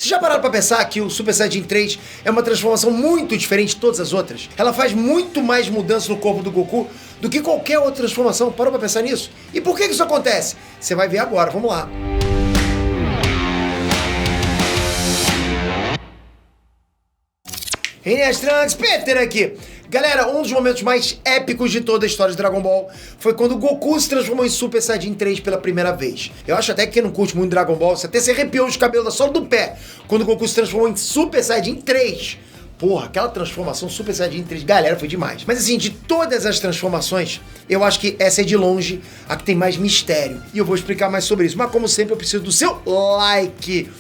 Vocês já pararam pra pensar que o Super Saiyajin 3 é uma transformação muito diferente de todas as outras? Ela faz muito mais mudança no corpo do Goku do que qualquer outra transformação. Parou pra pensar nisso? E por que isso acontece? Você vai ver agora, vamos lá. Enes Trunks, Peter aqui. Galera, um dos momentos mais épicos de toda a história de Dragon Ball foi quando o Goku se transformou em Super Saiyajin 3 pela primeira vez. Eu acho até que quem não curte muito Dragon Ball, você até se arrepiou os cabelos da sola do pé quando o Goku se transformou em Super Saiyajin 3. Porra, aquela transformação Super Saiyajin 3, galera, foi demais. Mas assim, de todas as transformações, eu acho que essa é de longe a que tem mais mistério. E eu vou explicar mais sobre isso. Mas como sempre, eu preciso do seu like.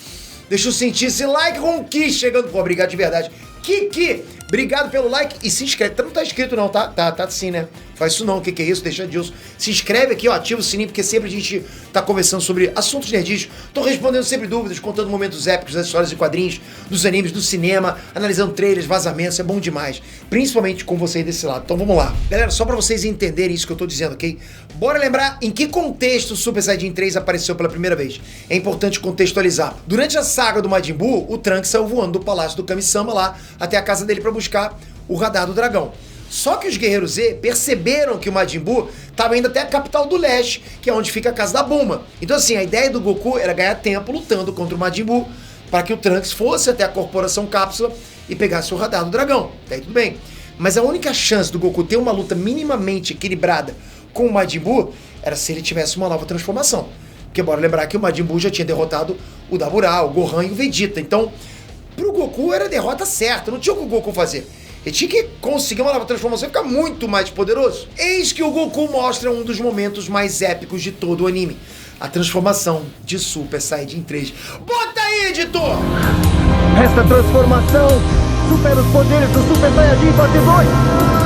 Deixa eu sentir esse like com o Ki chegando. Pô, obrigado de verdade. Kiki, obrigado pelo like e se inscreve. Não tá inscrito não, tá? Tá sim, né? Faz isso não, o que é isso? Deixa disso. Se inscreve aqui, ó, ativa o sininho, porque sempre a gente tá conversando sobre assuntos nerdis. Tô respondendo sempre dúvidas, contando momentos épicos das histórias e quadrinhos, dos animes, do cinema, analisando trailers, vazamentos, é bom demais. Principalmente com vocês desse lado. Então vamos lá. Galera, só pra vocês entenderem isso que eu tô dizendo, ok? Bora lembrar em que contexto o Super Saiyajin 3 apareceu pela primeira vez. É importante contextualizar. Durante a saga do Majin Buu, o Trunks saiu voando do palácio do Kami-sama lá até a casa dele pra buscar o radar do dragão. Só que os Guerreiros Z perceberam que o Majin Buu estava indo até a capital do leste, que é onde fica a casa da Bulma. Então assim, a ideia do Goku era ganhar tempo lutando contra o Majin Buu para que o Trunks fosse até a Corporação Cápsula e pegasse o radar do dragão. Daí tudo bem. Mas a única chance do Goku ter uma luta minimamente equilibrada com o Majin Buu era se ele tivesse uma nova transformação. Porque bora lembrar que o Majin Buu já tinha derrotado o Dabura, o Gohan e o Vegeta. Então, pro Goku era a derrota certa, não tinha o que o Goku fazer. Ele tinha que conseguir uma nova transformação e ficar muito mais poderoso. Eis que o Goku mostra um dos momentos mais épicos de todo o anime. A transformação de Super Saiyajin 3. Bota aí, editor! Esta transformação supera os poderes do Super Saiyajin fase 2!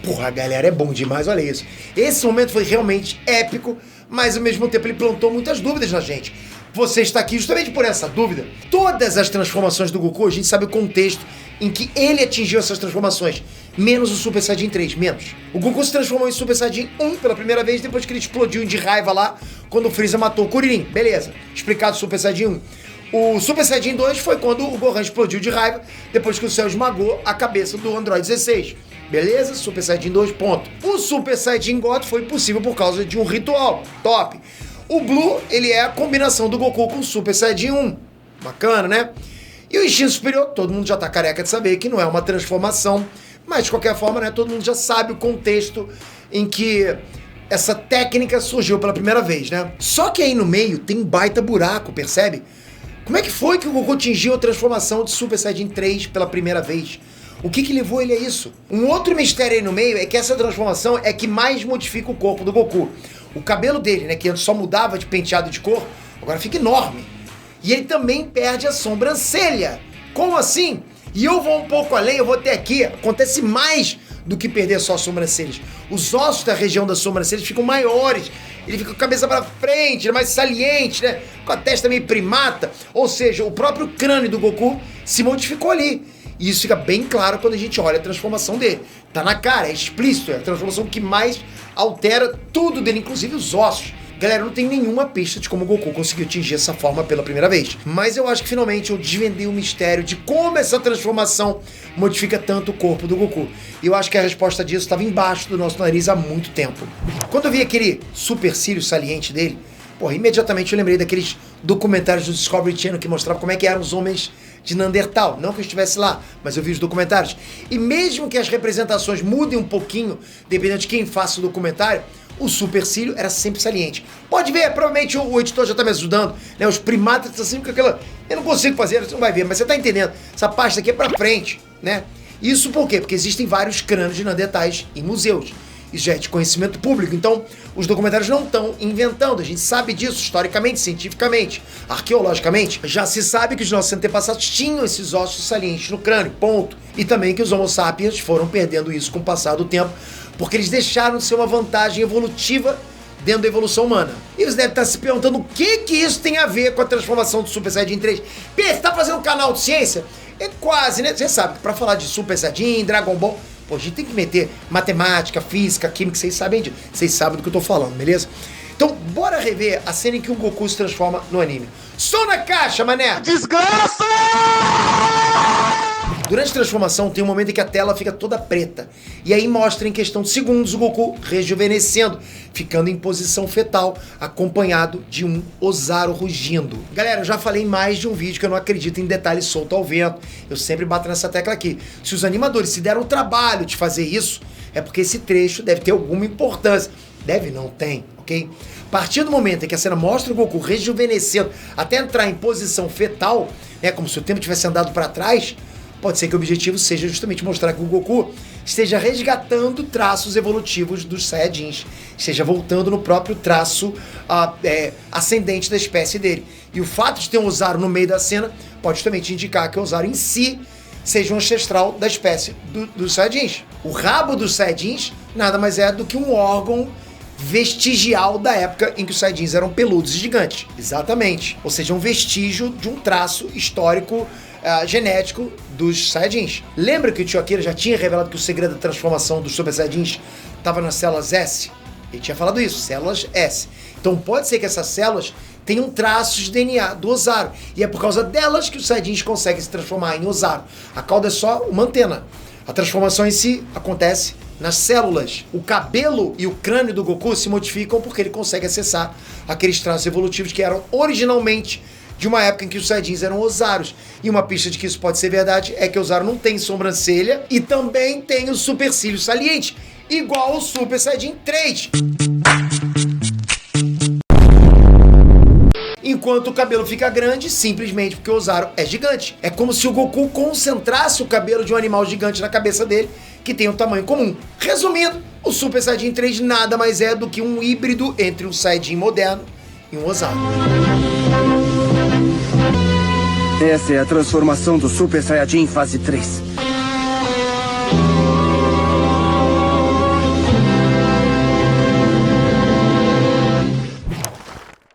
Porra, galera, é bom demais, olha isso. Esse momento foi realmente épico, mas ao mesmo tempo ele plantou muitas dúvidas na gente. Você está aqui justamente por essa dúvida. Todas as transformações do Goku, a gente sabe o contexto em que ele atingiu essas transformações, menos o Super Saiyajin 3, menos. O Goku se transformou em Super Saiyajin 1 pela primeira vez depois que ele explodiu de raiva lá quando o Freeza matou o Kuririn. Beleza, explicado o Super Saiyajin 1. O Super Saiyajin 2 foi quando o Gohan explodiu de raiva depois que o céu esmagou a cabeça do Android 16. Beleza? Super Saiyajin 2, ponto. O Super Saiyajin God foi possível por causa de um ritual. Top. O Blue, ele é a combinação do Goku com o Super Saiyajin 1. Bacana, né? E o Instinto Superior, todo mundo já tá careca de saber que não é uma transformação, mas de qualquer forma, né, todo mundo já sabe o contexto em que essa técnica surgiu pela primeira vez, né? Só que aí no meio tem um baita buraco, percebe? Como é que foi que o Goku atingiu a transformação de Super Saiyajin 3 pela primeira vez? O que levou ele a isso? Um outro mistério aí no meio é que essa transformação é que mais modifica o corpo do Goku. O cabelo dele, né, que antes só mudava de penteado de cor, agora fica enorme. E ele também perde a sobrancelha. Como assim? E eu vou um pouco além, eu vou até aqui, acontece mais do que perder só as sobrancelhas. Os ossos da região das sobrancelhas ficam maiores, ele fica com a cabeça para frente, é mais saliente, né? Com a testa meio primata, ou seja, o próprio crânio do Goku se modificou ali. E isso fica bem claro quando a gente olha a transformação dele. Tá na cara, é explícito, é a transformação que mais altera tudo dele, inclusive os ossos. Galera, não tem nenhuma pista de como o Goku conseguiu atingir essa forma pela primeira vez. Mas eu acho que finalmente eu desvendei o mistério de como essa transformação modifica tanto o corpo do Goku. E eu acho que a resposta disso estava embaixo do nosso nariz há muito tempo. Quando eu vi aquele supercílio saliente dele, porra, imediatamente eu lembrei daqueles documentários do Discovery Channel que mostravam como é que eram os homens de Neandertal. Não que eu estivesse lá, mas eu vi os documentários. E mesmo que as representações mudem um pouquinho, dependendo de quem faça o documentário, o supercílio era sempre saliente. Pode ver, provavelmente o editor já tá me ajudando, né? Os primatas estão sempre com aquela... Eu não consigo fazer, você não vai ver, mas você tá entendendo. Essa pasta aqui é pra frente, né? Isso por quê? Porque existem vários crânios de Neandertais em museus. Isso já é de conhecimento público, então os documentários não estão inventando, a gente sabe disso historicamente, cientificamente, arqueologicamente. Já se sabe que os nossos antepassados tinham esses ossos salientes no crânio, ponto. E também que os Homo sapiens foram perdendo isso com o passar do tempo, porque eles deixaram de ser uma vantagem evolutiva dentro da evolução humana. E você deve estar se perguntando o que isso tem a ver com a transformação do Super Saiyajin 3. Pê, você tá fazendo um canal de ciência? É quase, né? Você sabe que pra falar de Super Saiyajin, Dragon Ball, pô, a gente tem que meter matemática, física, química, vocês sabem disso. Vocês sabem do que eu tô falando, beleza? Então, bora rever a cena em que o Goku se transforma no anime. Som na caixa, mané! Desgraça! Durante a transformação, tem um momento em que a tela fica toda preta. E aí mostra em questão de segundos o Goku rejuvenescendo, ficando em posição fetal, acompanhado de um Ozaru rugindo. Galera, eu já falei em mais de um vídeo que eu não acredito em detalhes soltos ao vento. Eu sempre bato nessa tecla aqui. Se os animadores se deram o trabalho de fazer isso, é porque esse trecho deve ter alguma importância. Deve, não tem, ok? A partir do momento em que a cena mostra o Goku rejuvenescendo até entrar em posição fetal, né, como se o tempo tivesse andado para trás, pode ser que o objetivo seja justamente mostrar que o Goku esteja resgatando traços evolutivos dos Saiyajins, esteja voltando no próprio traço ascendente da espécie dele. E o fato de ter um Ozaru no meio da cena pode justamente indicar que o Ozaru em si seja um ancestral da espécie dos Saiyajins. O rabo dos Saiyajins nada mais é do que um órgão vestigial da época em que os Saiyajins eram peludos e gigantes. Exatamente. Ou seja, um vestígio de um traço histórico genético dos Saiyajins. Lembra que o tio Akira já tinha revelado que o segredo da transformação dos Super Saiyajins estava nas células S? Ele tinha falado isso, células S. Então pode ser que essas células tenham traços de DNA do Ozaru. E é por causa delas que os Saiyajins conseguem se transformar em Ozaru. A cauda é só uma antena. A transformação em si acontece nas células. O cabelo e o crânio do Goku se modificam porque ele consegue acessar aqueles traços evolutivos que eram originalmente de uma época em que os Saiyajins eram Ozarus. E uma pista de que isso pode ser verdade é que o Ozaru não tem sobrancelha e também tem o supercílio saliente, igual o Super Saiyajin 3. Enquanto o cabelo fica grande, simplesmente porque o Ozaru é gigante. É como se o Goku concentrasse o cabelo de um animal gigante na cabeça dele, que tem um tamanho comum. Resumindo, o Super Saiyajin 3 nada mais é do que um híbrido entre um Saiyajin moderno e um Ozaru. Essa é a transformação do Super Saiyajin fase 3.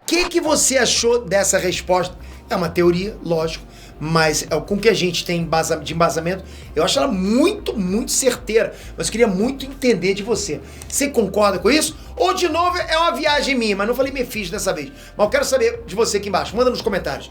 O que você achou dessa resposta? É uma teoria, lógico, mas com o que a gente tem de embasamento, eu acho ela muito, muito certeira. Mas eu queria muito entender de você. Você concorda com isso? Ou, de novo, é uma viagem minha, mas não falei Mephisto dessa vez. Mas eu quero saber de você aqui embaixo. Manda nos comentários.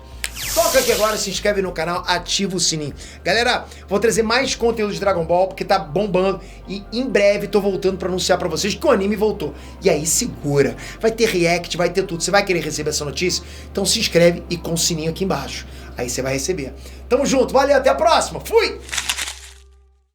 Toca aqui agora, se inscreve no canal, ativa o sininho. Galera, vou trazer mais conteúdo de Dragon Ball, porque tá bombando. E em breve tô voltando pra anunciar pra vocês que o anime voltou. E aí segura, vai ter react, vai ter tudo. Você vai querer receber essa notícia? Então se inscreve e com o sininho aqui embaixo. Aí você vai receber. Tamo junto, valeu, até a próxima. Fui!